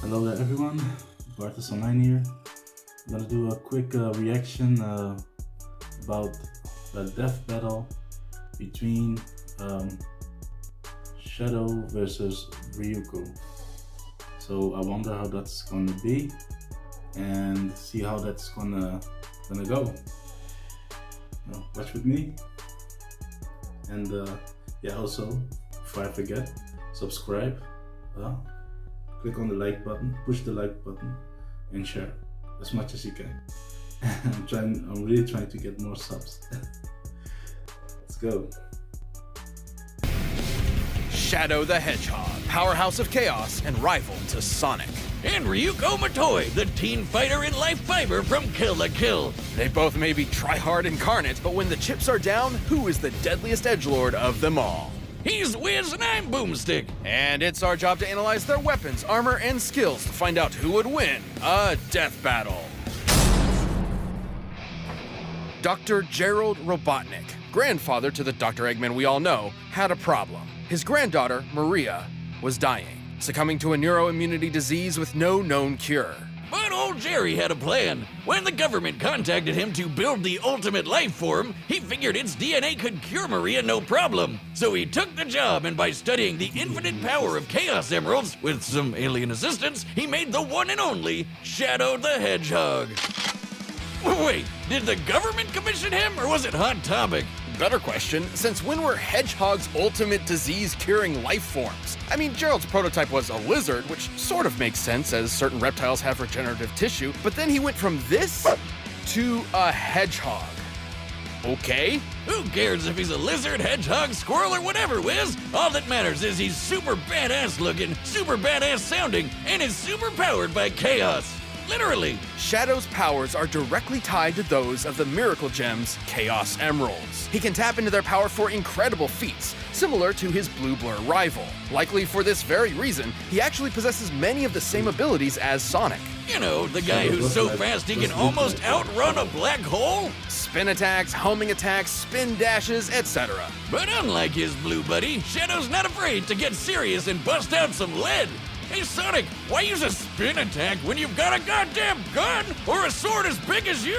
Hello there everyone, Barthas Online here. I'm gonna do a quick reaction about the death battle between Shadow versus Ryoko. So I wonder how that's gonna be and see how that's gonna go. Watch with me. And yeah, also before I forget, subscribe. Click on the like button, push the like button, and share as much as you can. I'm really trying to get more subs. Let's go. Shadow the Hedgehog, powerhouse of chaos and rival to Sonic. And Ryoko Matoi, the teen fighter in life fiber from Kill la Kill. They both may be try-hard incarnate, but when the chips are down, who is the deadliest edgelord of them all? He's Wiz and I'm Boomstick. And it's our job to analyze their weapons, armor, and skills to find out who would win a death battle. Dr. Gerald Robotnik, grandfather to the Dr. Eggman we all know, had a problem. His granddaughter, Maria, was dying, succumbing to a neuroimmunity disease with no known cure. But old Jerry had a plan. When the government contacted him to build the ultimate life form, he figured its DNA could cure Maria no problem. So he took the job, and by studying the infinite power of Chaos Emeralds, with some alien assistance, he made the one and only Shadow the Hedgehog. Wait, did the government commission him, or was it Hot Topic? Better question, since when were Hedgehog's ultimate disease-curing life forms? I mean, Gerald's prototype was a lizard, which sort of makes sense as certain reptiles have regenerative tissue, but then he went from this to a hedgehog. Okay? Who cares if he's a lizard, hedgehog, squirrel, or whatever, Wiz? All that matters is he's super badass looking, super badass sounding, and is super powered by chaos. Literally. Shadow's powers are directly tied to those of the Miracle Gem's Chaos Emeralds. He can tap into their power for incredible feats, similar to his Blue Blur rival. Likely for this very reason, he actually possesses many of the same abilities as Sonic. You know, the guy who's so fast he can almost outrun a black hole? Spin attacks, homing attacks, spin dashes, etc. But unlike his blue buddy, Shadow's not afraid to get serious and bust out some lead. Hey Sonic, why use a spin attack when you've got a goddamn gun or a sword as big as you?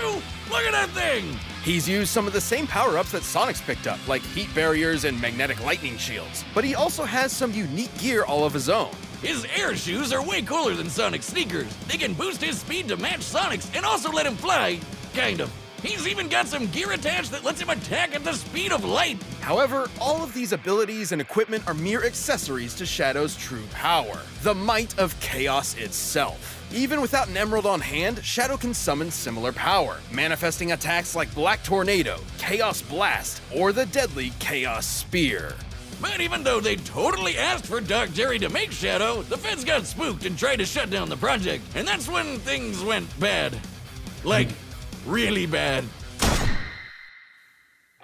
Look at that thing! He's used some of the same power-ups that Sonic's picked up, like heat barriers and magnetic lightning shields. But he also has some unique gear all of his own. His air shoes are way cooler than Sonic's sneakers. They can boost his speed to match Sonic's and also let him fly, kind of. He's even got some gear attached that lets him attack at the speed of light. However, all of these abilities and equipment are mere accessories to Shadow's true power, the might of chaos itself. Even without an emerald on hand, Shadow can summon similar power, manifesting attacks like Black Tornado, Chaos Blast, or the deadly Chaos Spear. But even though they totally asked for Doc Jerry to make Shadow, the feds got spooked and tried to shut down the project, and that's when things went bad. Like, really bad.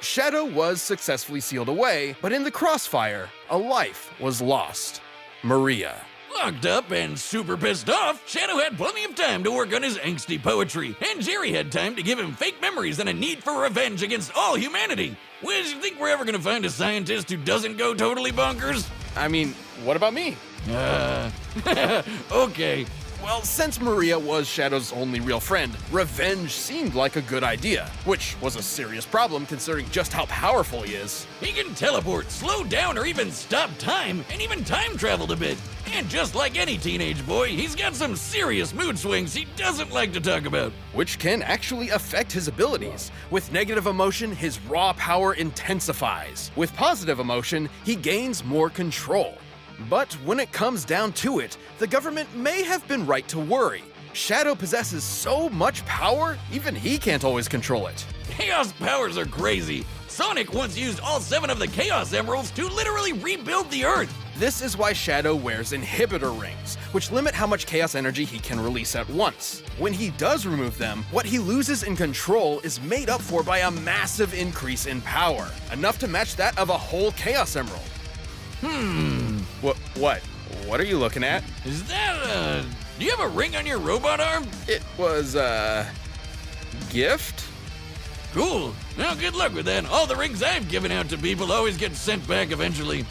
Shadow was successfully sealed away, but in the crossfire, a life was lost. Maria. Locked up and super pissed off, Shadow had plenty of time to work on his angsty poetry, and Jerry had time to give him fake memories and a need for revenge against all humanity. Wiz, you think we're ever gonna find a scientist who doesn't go totally bonkers? I mean, what about me? Okay. Well, since Maria was Shadow's only real friend, revenge seemed like a good idea, which was a serious problem considering just how powerful he is. He can teleport, slow down, or even stop time, and even time traveled a bit. And just like any teenage boy, he's got some serious mood swings he doesn't like to talk about. Which can actually affect his abilities. With negative emotion, his raw power intensifies. With positive emotion, he gains more control. But when it comes down to it, the government may have been right to worry. Shadow possesses so much power, even he can't always control it. Chaos powers are crazy. Sonic once used all 7 of the Chaos Emeralds to literally rebuild the Earth. This is why Shadow wears inhibitor rings, which limit how much chaos energy he can release at once. When he does remove them, what he loses in control is made up for by a massive increase in power, enough to match that of a whole Chaos Emerald. What? What are you looking at? Is that, do you have a ring on your robot arm? It was a gift? Cool. Well, good luck with that. All the rings I've given out to people always get sent back eventually.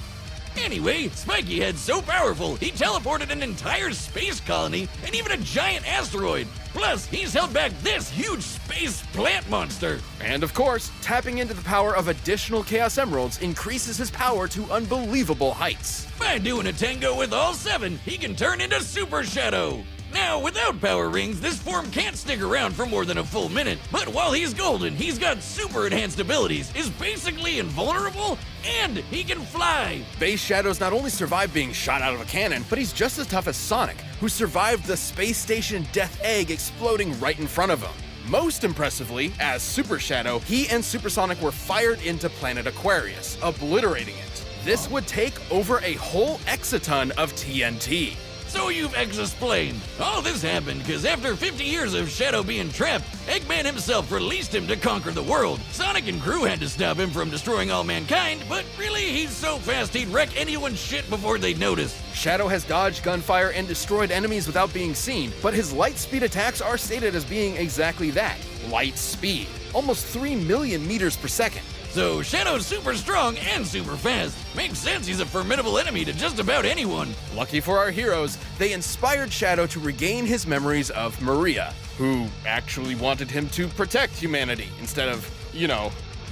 Anyway, Spiky Head's so powerful, he teleported an entire space colony and even a giant asteroid. Plus, he's held back this huge space plant monster. And of course, tapping into the power of additional Chaos Emeralds increases his power to unbelievable heights. By doing a tango with all 7, he can turn into Super Shadow. Now, without power rings, this form can't stick around for more than a full minute. But while he's golden, he's got super enhanced abilities, is basically invulnerable, and he can fly. Base Shadow's not only survived being shot out of a cannon, but he's just as tough as Sonic, who survived the space station Death Egg exploding right in front of him. Most impressively, as Super Shadow, he and Supersonic were fired into planet Aquarius, obliterating it. This would take over a whole exaton of TNT. So you've explained. All this happened because after 50 years of Shadow being trapped, Eggman himself released him to conquer the world. Sonic and crew had to stop him from destroying all mankind, but really he's so fast he'd wreck anyone's shit before they'd notice. Shadow has dodged gunfire and destroyed enemies without being seen, but his light speed attacks are stated as being exactly that, light speed. Almost 3 million meters per second. So Shadow's super strong and super fast. Makes sense he's a formidable enemy to just about anyone. Lucky for our heroes, they inspired Shadow to regain his memories of Maria, who actually wanted him to protect humanity instead of,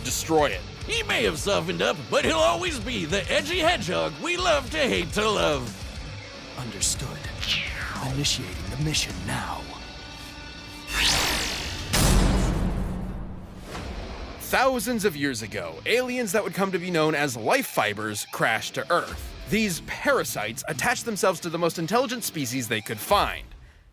destroy it. He may have softened up, but he'll always be the edgy hedgehog we love to hate to love. Understood. Initiating the mission now. Thousands of years ago, aliens that would come to be known as life fibers crashed to Earth. These parasites attached themselves to the most intelligent species they could find,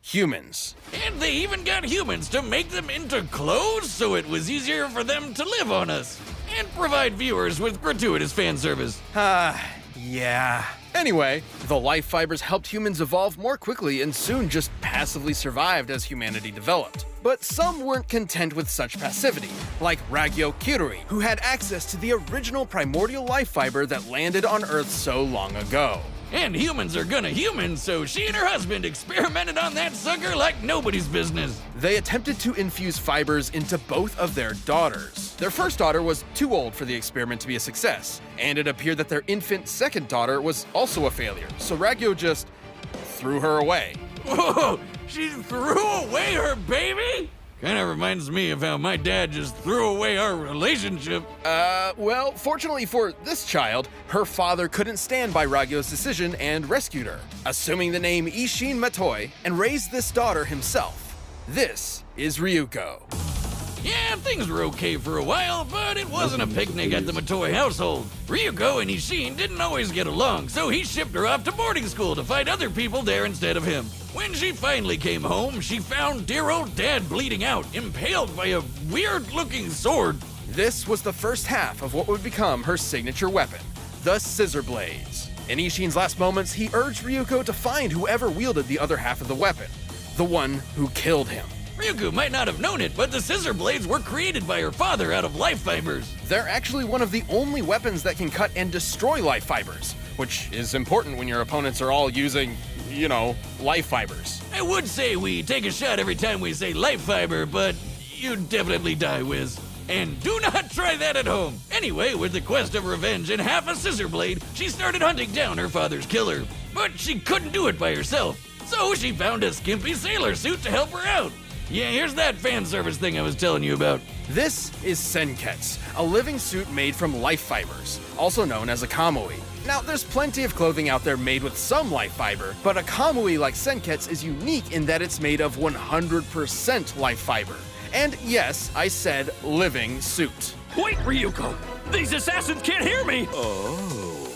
humans. And they even got humans to make them into clothes so it was easier for them to live on us. And provide viewers with gratuitous fan service. Yeah. Anyway, the life fibers helped humans evolve more quickly and soon just passively survived as humanity developed. But some weren't content with such passivity, like Ryoko, who had access to the original primordial life fiber that landed on Earth so long ago. And humans are gonna human, so she and her husband experimented on that sucker like nobody's business. They attempted to infuse fibers into both of their daughters. Their first daughter was too old for the experiment to be a success, and it appeared that their infant second daughter was also a failure, so Ryoko just threw her away. Whoa! She threw away her baby? Kinda reminds me of how my dad just threw away our relationship. Well, fortunately for this child, her father couldn't stand by Ragyo's decision and rescued her, assuming the name Ishin Matoi, and raised this daughter himself. This is Ryoko. Yeah, things were okay for a while, but it wasn't a picnic at the Matoi household. Ryoko and Ishin didn't always get along, so he shipped her off to boarding school to find other people there instead of him. When she finally came home, she found dear old dad bleeding out, impaled by a weird-looking sword. This was the first half of what would become her signature weapon, the scissor blades. In Ishin's last moments, he urged Ryoko to find whoever wielded the other half of the weapon, the one who killed him. Ryoko might not have known it, but the scissor blades were created by her father out of life fibers. They're actually one of the only weapons that can cut and destroy life fibers, which is important when your opponents are all using, life fibers. I would say we take a shot every time we say life fiber, but you'd definitely die, Wiz. And do not try that at home. Anyway, with the quest of revenge and half a scissor blade, she started hunting down her father's killer. But she couldn't do it by herself, so she found a skimpy sailor suit to help her out. Yeah, here's that fan service thing I was telling you about. This is Senketsu, a living suit made from life fibers, also known as a kamui. Now, there's plenty of clothing out there made with some life fiber, but a kamui like Senketsu is unique in that it's made of 100% life fiber. And yes, I said living suit. Wait, Ryoko! These assassins can't hear me! Oh,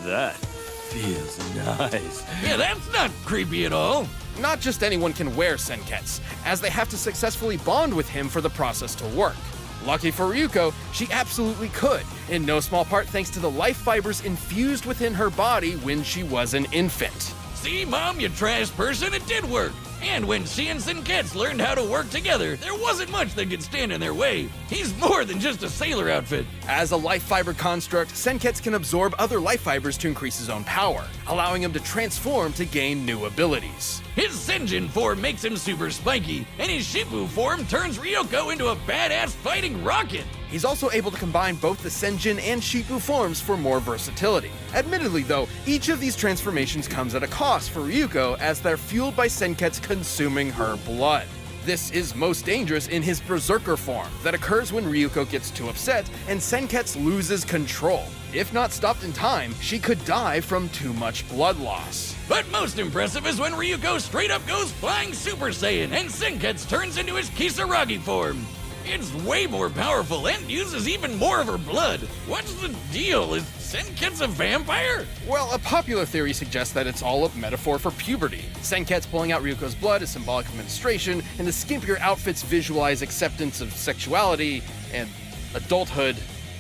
that feels nice. Yeah, that's not creepy at all. Not just anyone can wear Senketsu, as they have to successfully bond with him for the process to work. Lucky for Ryoko, she absolutely could, in no small part thanks to the life fibers infused within her body when she was an infant. See, Mom, you trash person, it did work. And when she and Senketsu learned how to work together, there wasn't much that could stand in their way. He's more than just a sailor outfit. As a life fiber construct, Senketsu can absorb other life fibers to increase his own power, allowing him to transform to gain new abilities. His Senjin form makes him super spiky, and his Shifu form turns Ryoko into a badass fighting rocket. He's also able to combine both the Senjin and Shifu forms for more versatility. Admittedly though, each of these transformations comes at a cost for Ryuko as they're fueled by Senketsu consuming her blood. This is most dangerous in his Berserker form that occurs when Ryuko gets too upset and Senketsu loses control. If not stopped in time, she could die from too much blood loss. But most impressive is when Ryuko straight up goes flying Super Saiyan and Senketsu turns into his Kisaragi form. It's way more powerful and uses even more of her blood. What's the deal? Is Senketsu a vampire? Well, a popular theory suggests that it's all a metaphor for puberty. Senketsu pulling out Ryuko's blood is symbolic of menstruation, and the skimpier outfits visualize acceptance of sexuality and adulthood,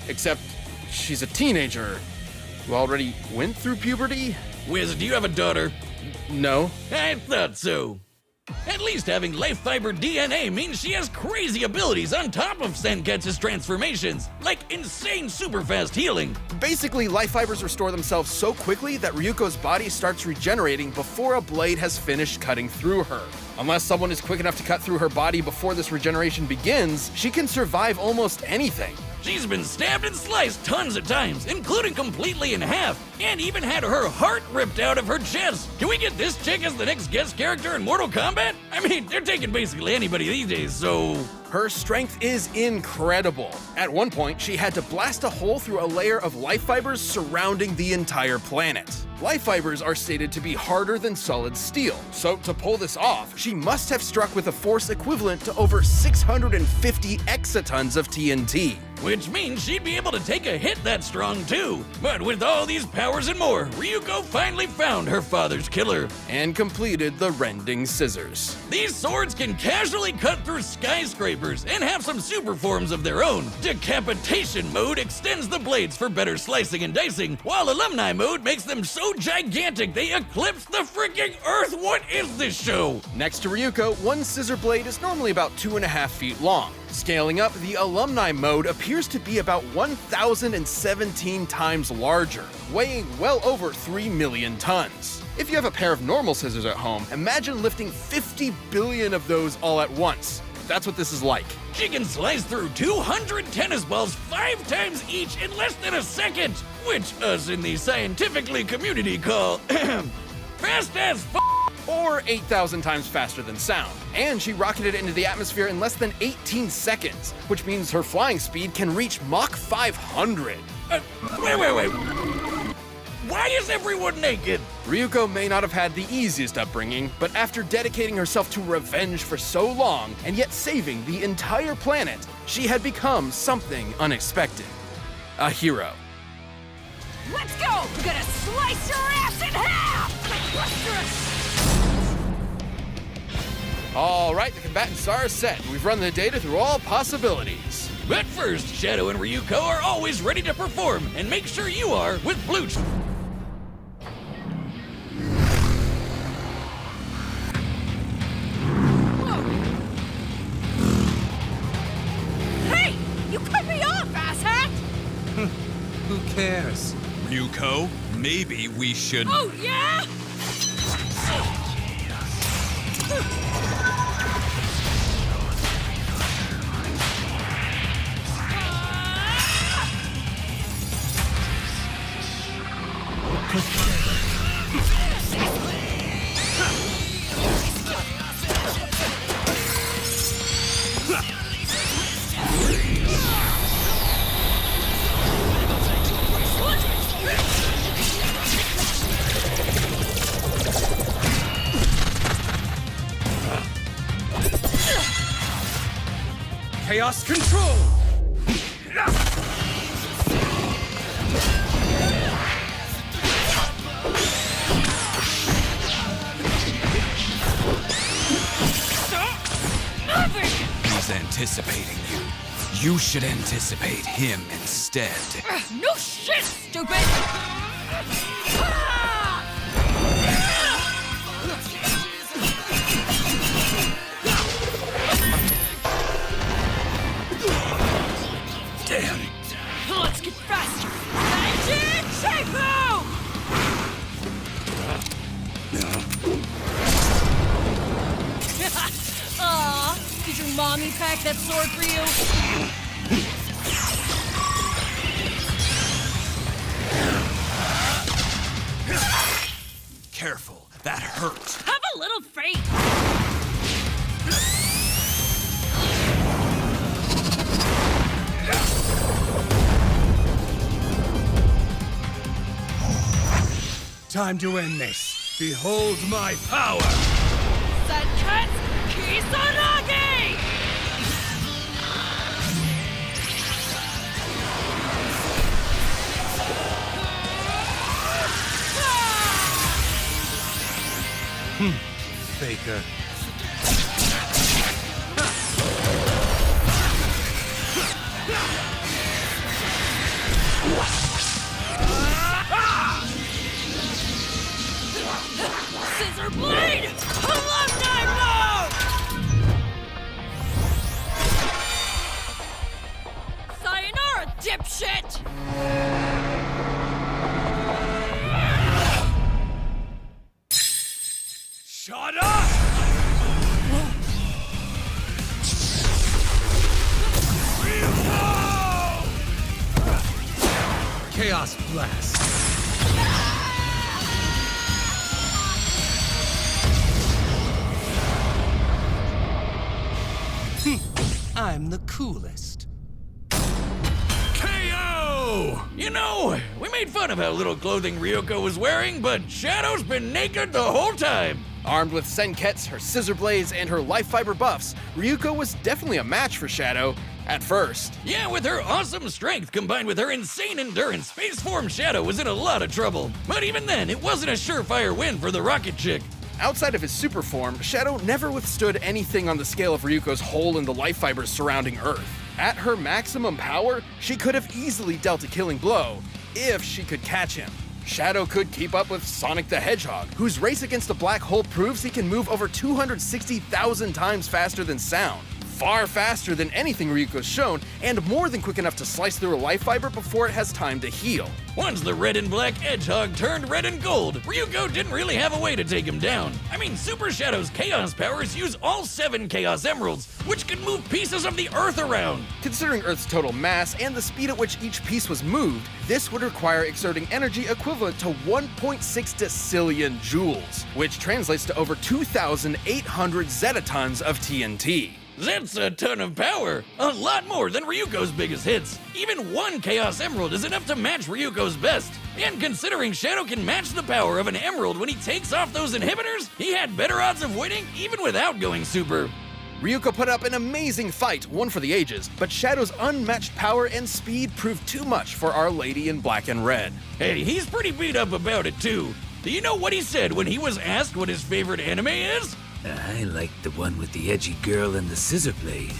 except she's a teenager who already went through puberty? Wiz, do you have a daughter? No. I thought so. At least having life fiber DNA means she has crazy abilities on top of Senketsu's transformations, like insane super fast healing. Basically, life fibers restore themselves so quickly that Ryuko's body starts regenerating before a blade has finished cutting through her. Unless someone is quick enough to cut through her body before this regeneration begins, she can survive almost anything. She's been stabbed and sliced tons of times, including completely in half, and even had her heart ripped out of her chest. Can we get this chick as the next guest character in Mortal Kombat? I mean, they're taking basically anybody these days, so... Her strength is incredible. At one point, she had to blast a hole through a layer of life fibers surrounding the entire planet. Life fibers are stated to be harder than solid steel, so to pull this off, she must have struck with a force equivalent to over 650 exatons of TNT. Which means she'd be able to take a hit that strong too. But with all these powers and more, Ryuko finally found her father's killer. And completed the rending scissors. These swords can casually cut through skyscrapers and have some super forms of their own. Decapitation mode extends the blades for better slicing and dicing, while alumni mode makes them so gigantic they eclipse the freaking earth. What is this show? Next to Ryuko, one scissor blade is normally about 2.5 feet long. Scaling up, the alumni mode appears to be about 1,017 times larger, weighing well over 3 million tons. If you have a pair of normal scissors at home, imagine lifting 50 billion of those all at once. That's what this is like. She can slice through 200 tennis balls 5 times each in less than a second, which us in the scientifically community call fast as f***. Or 8,000 times faster than sound. And she rocketed into the atmosphere in less than 18 seconds, which means her flying speed can reach Mach 500. Wait. Why is everyone naked? Ryuko may not have had the easiest upbringing, but after dedicating herself to revenge for so long, and yet saving the entire planet, she had become something unexpected. A hero. Let's go! I'm gonna slice your ass in half! All right, the combatants are set. We've run the data through all possibilities. But first, Shadow and Ryuko are always ready to perform, and make sure you are with Blue. Hey! You cut me off, asshat! Who cares? Ryuko, maybe we should... Oh, yeah? Chaos control! He's anticipating you. You should anticipate him instead. No shit, stupid! Damn. Let's get faster! Engine Shaku! mommy pack that sword for you? Careful, that hurt. Have a little faith! Time to end this. Behold my power! Senket Kisaragi! Faker. Scissor blade! Alumni mode! Sayonara, dipshit! Shut up! Chaos Blast. I'm the coolest. KO! You know, we made fun of how little clothing Ryoko was wearing, but Shadow's been naked the whole time. Armed with Senkets, her scissor blades, and her life fiber buffs, Ryuko was definitely a match for Shadow at first. Yeah, with her awesome strength combined with her insane endurance, Space Form Shadow was in a lot of trouble. But even then, it wasn't a surefire win for the Rocket Chick. Outside of his super form, Shadow never withstood anything on the scale of Ryuko's hole in the life fibers surrounding Earth. At her maximum power, she could have easily dealt a killing blow, if she could catch him. Shadow could keep up with Sonic the Hedgehog, whose race against a black hole proves he can move over 260,000 times faster than sound. Far faster than anything Ryuko's shown, and more than quick enough to slice through a life fiber before it has time to heal. Once the red and black Hedge Hog turned red and gold, Ryuko didn't really have a way to take him down. I mean, Super Shadow's Chaos powers use all 7 Chaos Emeralds, which can move pieces of the Earth around. Considering Earth's total mass and the speed at which each piece was moved, this would require exerting energy equivalent to 1.6 decillion joules, which translates to over 2,800 zetatons of TNT. That's a ton of power, a lot more than Ryuko's biggest hits. Even 1 Chaos Emerald is enough to match Ryuko's best. And considering Shadow can match the power of an emerald when he takes off those inhibitors, he had better odds of winning even without going super. Ryuko put up an amazing fight, one for the ages, but Shadow's unmatched power and speed proved too much for Our Lady in black and red. Hey, he's pretty beat up about it too. Do you know what he said when he was asked what his favorite anime is? I like the one with the edgy girl and the scissor blade.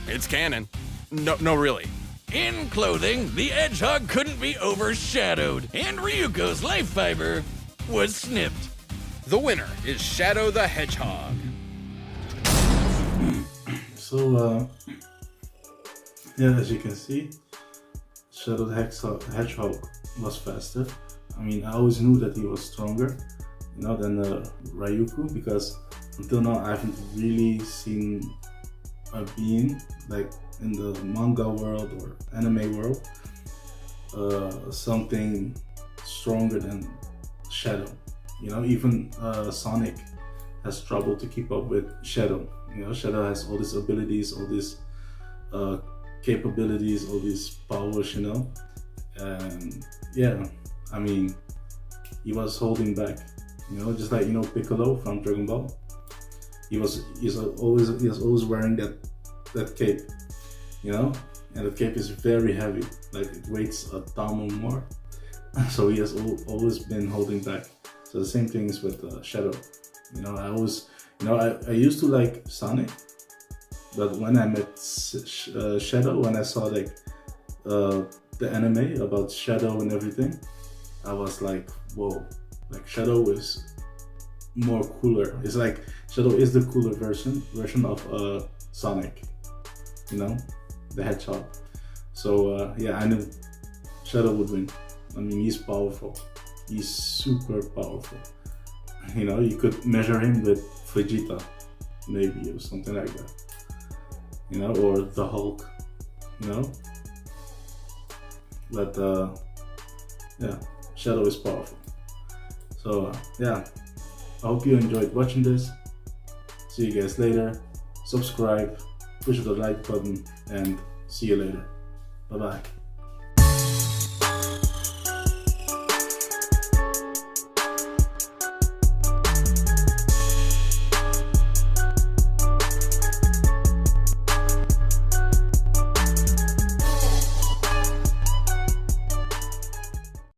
It's canon. No, really. In clothing, the Hedge Hog couldn't be overshadowed, and Ryuko's life fiber was snipped. The winner is Shadow the Hedgehog. So, yeah, as you can see, Shadow the Hedgehog was faster. I mean, I always knew that he was stronger, than Ryuko, because until now I haven't really seen a being, like in the manga world or anime world, something stronger than Shadow. Even Sonic has trouble to keep up with Shadow. Shadow has all these abilities, all these capabilities, all these powers, and yeah, I mean, he was holding back, just like Piccolo from Dragon Ball. He was always wearing that cape, and the cape is very heavy, like it weighs a ton or more. So he has always been holding back. So the same thing is with Shadow. I used to like Sonic, but when I met Shadow, when I saw like the anime about Shadow and everything, I was like, whoa, like Shadow is more cooler. It's like Shadow is the cooler version of Sonic, the Hedgehog. So yeah, I knew Shadow would win. I mean, he's powerful. He's super powerful. You could measure him with Vegeta, maybe, or something like that. you know, or the Hulk, you know. But yeah, Shadow is powerful. So yeah, I hope you enjoyed watching this. See you guys later. Subscribe, push the like button, and see you later. Bye bye.